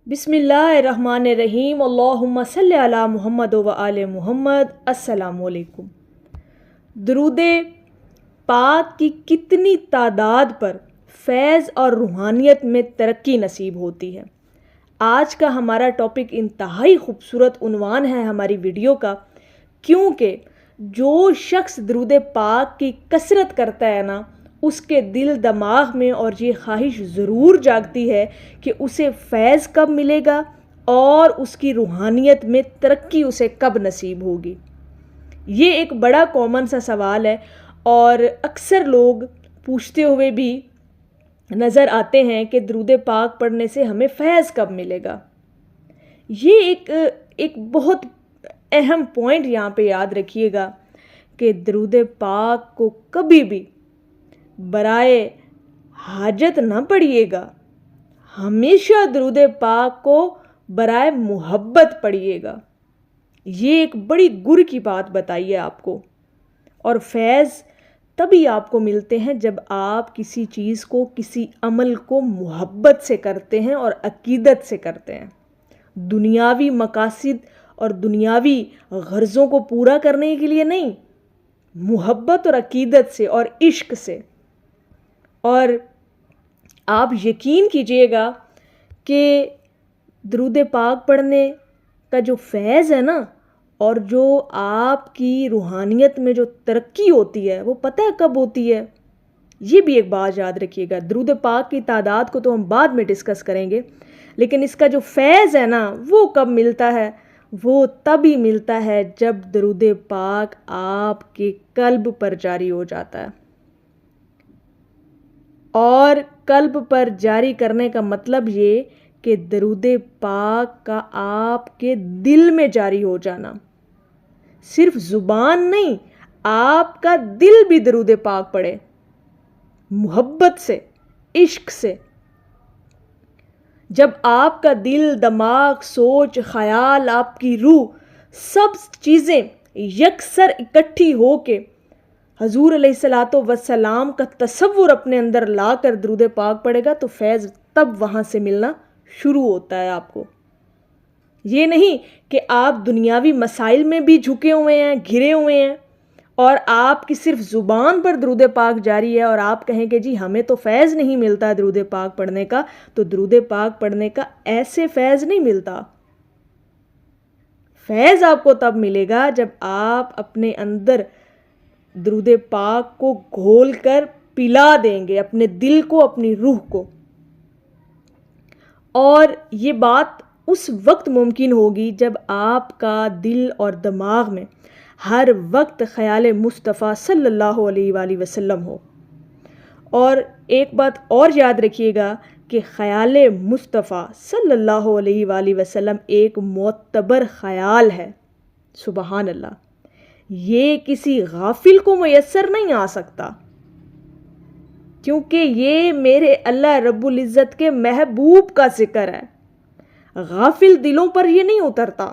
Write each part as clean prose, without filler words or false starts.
بسم اللہ الرحمن الرحیم، اللہم صلی علی محمد و آل محمد۔ السلام علیکم۔ درود پاک کی کتنی تعداد پر فیض اور روحانیت میں ترقی نصیب ہوتی ہے۔ آج کا ہمارا ٹاپک انتہائی خوبصورت عنوان ہے ہماری ویڈیو کا، کیونکہ جو شخص درود پاک کی کثرت کرتا ہے نا، اس کے دل دماغ میں اور یہ خواہش ضرور جاگتی ہے کہ اسے فیض کب ملے گا اور اس کی روحانیت میں ترقی اسے کب نصیب ہوگی۔ یہ ایک بڑا کامن سا سوال ہے اور اکثر لوگ پوچھتے ہوئے بھی نظر آتے ہیں کہ درود پاک پڑھنے سے ہمیں فیض کب ملے گا۔ یہ ایک بہت اہم پوائنٹ یہاں پہ یاد رکھیے گا کہ درود پاک کو کبھی بھی برائے حاجت نہ پڑھیے گا، ہمیشہ درود پاک کو برائے محبت پڑھیے گا۔ یہ ایک بڑی گر کی بات بتائیے آپ کو، اور فیض تبھی آپ کو ملتے ہیں جب آپ کسی چیز کو، کسی عمل کو محبت سے کرتے ہیں اور عقیدت سے کرتے ہیں، دنیاوی مقاصد اور دنیاوی غرضوں کو پورا کرنے کے لیے نہیں، محبت اور عقیدت سے اور عشق سے۔ اور آپ یقین کیجئے گا کہ درود پاک پڑھنے کا جو فیض ہے نا، اور جو آپ کی روحانیت میں جو ترقی ہوتی ہے، وہ پتہ ہے کب ہوتی ہے؟ یہ بھی ایک بات یاد رکھیے گا۔ درود پاک کی تعداد کو تو ہم بعد میں ڈسکس کریں گے، لیکن اس کا جو فیض ہے نا، وہ کب ملتا ہے؟ وہ تبھی ملتا ہے جب درود پاک آپ کے قلب پر جاری ہو جاتا ہے۔ اور قلب پر جاری کرنے کا مطلب یہ کہ درود پاک کا آپ کے دل میں جاری ہو جانا، صرف زبان نہیں، آپ کا دل بھی درود پاک پڑھے، محبت سے، عشق سے۔ جب آپ کا دل، دماغ، سوچ، خیال، آپ کی روح، سب چیزیں یکسر اکٹھی ہو کے حضور علیہ الصلوۃ والسلام کا تصور اپنے اندر لا کر درود پاک پڑھے گا تو فیض تب وہاں سے ملنا شروع ہوتا ہے آپ کو۔ یہ نہیں کہ آپ دنیاوی مسائل میں بھی جھکے ہوئے ہیں، گھرے ہوئے ہیں، اور آپ کی صرف زبان پر درود پاک جاری ہے اور آپ کہیں کہ جی ہمیں تو فیض نہیں ملتا درود پاک پڑھنے کا، تو درود پاک پڑھنے کا ایسے فیض نہیں ملتا۔ فیض آپ کو تب ملے گا جب آپ اپنے اندر درود پاک کو گھول کر پلا دیں گے، اپنے دل کو، اپنی روح کو۔ اور یہ بات اس وقت ممکن ہوگی جب آپ کا دل اور دماغ میں ہر وقت خیال مصطفیٰ صلی اللہ علیہ وآلہ وسلم ہو۔ اور ایک بات اور یاد رکھیے گا کہ خیال مصطفیٰ صلی اللہ علیہ وآلہ وسلم ایک معتبر خیال ہے۔ سبحان اللہ، یہ کسی غافل کو میسر نہیں آ سکتا، کیونکہ یہ میرے اللہ رب العزت کے محبوب کا ذکر ہے۔ غافل دلوں پر یہ نہیں اترتا،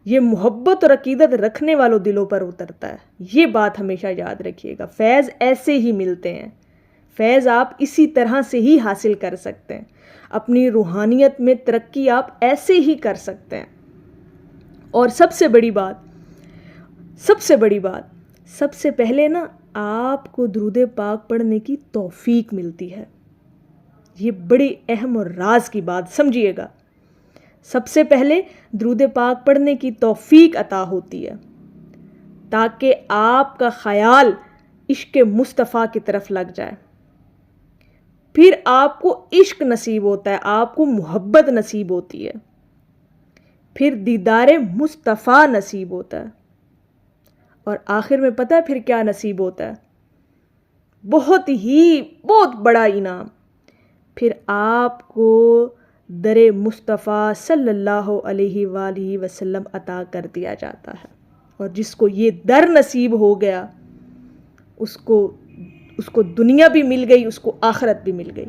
یہ محبت اور عقیدت رکھنے والوں دلوں پر اترتا ہے۔ یہ بات ہمیشہ یاد رکھیے گا۔ فیض ایسے ہی ملتے ہیں، فیض آپ اسی طرح سے ہی حاصل کر سکتے ہیں، اپنی روحانیت میں ترقی آپ ایسے ہی کر سکتے ہیں۔ اور سب سے بڑی بات، سب سے پہلے نا آپ کو درود پاک پڑھنے کی توفیق ملتی ہے۔ یہ بڑی اہم اور راز کی بات سمجھیے گا۔ سب سے پہلے درود پاک پڑھنے کی توفیق عطا ہوتی ہے تاکہ آپ کا خیال عشق مصطفیٰ کی طرف لگ جائے، پھر آپ کو عشق نصیب ہوتا ہے، آپ کو محبت نصیب ہوتی ہے، پھر دیدار مصطفیٰ نصیب ہوتا ہے، اور آخر میں پتہ ہے پھر کیا نصیب ہوتا ہے؟ بہت بڑا انعام، پھر آپ کو در مصطفیٰ صلی اللہ علیہ وآلہ وسلم عطا کر دیا جاتا ہے۔ اور جس کو یہ در نصیب ہو گیا، اس کو دنیا بھی مل گئی، اس کو آخرت بھی مل گئی۔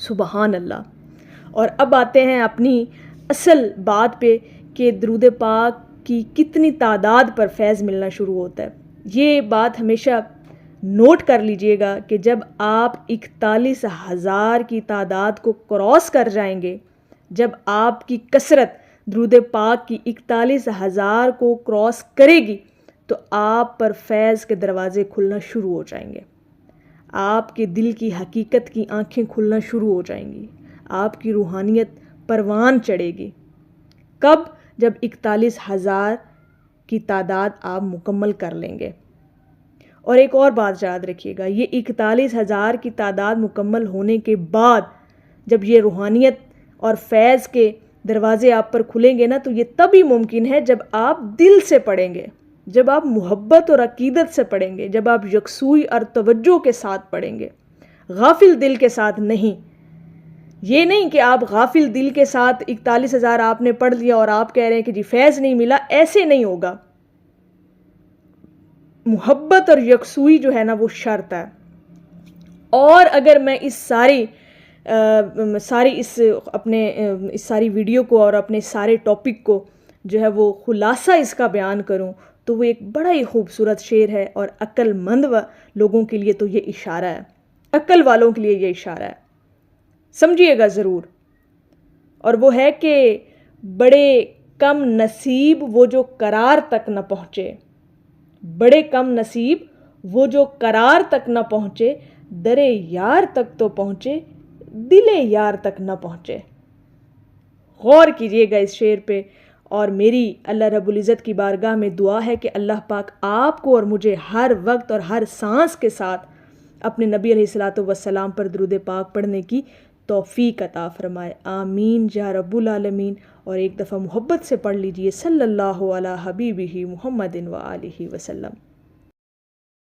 سبحان اللہ۔ اور اب آتے ہیں اپنی اصل بات پہ کہ درود پاک کی کتنی تعداد پر فیض ملنا شروع ہوتا ہے۔ یہ بات ہمیشہ نوٹ کر لیجئے گا کہ جب آپ 41,000 کی تعداد کو کراس کر جائیں گے جب آپ کی کثرت درود پاک کی 41,000 کو کراس کرے گی تو آپ پر فیض کے دروازے کھلنا شروع ہو جائیں گے، آپ کے دل کی حقیقت کی آنکھیں کھلنا شروع ہو جائیں گی، آپ کی روحانیت پروان چڑھے گی۔ کب؟ جب 41,000 کی تعداد آپ مکمل کر لیں گے۔ اور ایک اور بات یاد رکھیے گا، یہ 41,000 کی تعداد مکمل ہونے کے بعد جب یہ روحانیت اور فیض کے دروازے آپ پر کھلیں گے نا، تو یہ تبھی ممکن ہے جب آپ دل سے پڑھیں گے، جب آپ محبت اور عقیدت سے پڑھیں گے، جب آپ یکسوئی اور توجہ کے ساتھ پڑھیں گے، غافل دل کے ساتھ نہیں۔ یہ نہیں کہ آپ غافل دل کے ساتھ 41,000 آپ نے پڑھ لیا اور آپ کہہ رہے ہیں کہ جی فیض نہیں ملا، ایسے نہیں ہوگا۔ محبت اور یکسوئی جو ہے نا وہ شرط ہے۔ اور اگر میں اس ساری ویڈیو کو اور اپنے سارے ٹاپک کو جو ہے وہ خلاصہ اس کا بیان کروں تو وہ ایک بڑا ہی خوبصورت شعر ہے، اور عقل مند لوگوں کے لیے تو یہ اشارہ ہے، عقل والوں کے لیے یہ اشارہ ہے، سمجھیے گا ضرور۔ اور وہ ہے کہ بڑے کم نصیب وہ جو قرار تک نہ پہنچے، بڑے کم نصیب وہ جو قرار تک نہ پہنچے، درے یار تک تو پہنچے دل یار تک نہ پہنچے۔ غور کیجئے گا اس شعر پہ، اور میری اللہ رب العزت کی بارگاہ میں دعا ہے کہ اللہ پاک آپ کو اور مجھے ہر وقت اور ہر سانس کے ساتھ اپنے نبی علیہ الصلوۃ والسلام پر درود پاک پڑھنے کی توفیق عطا فرمائے، آمین یا رب العالمین۔ اور ایک دفعہ محبت سے پڑھ لیجئے صلی اللہ علی حبیبہ محمد و آلہ وسلم۔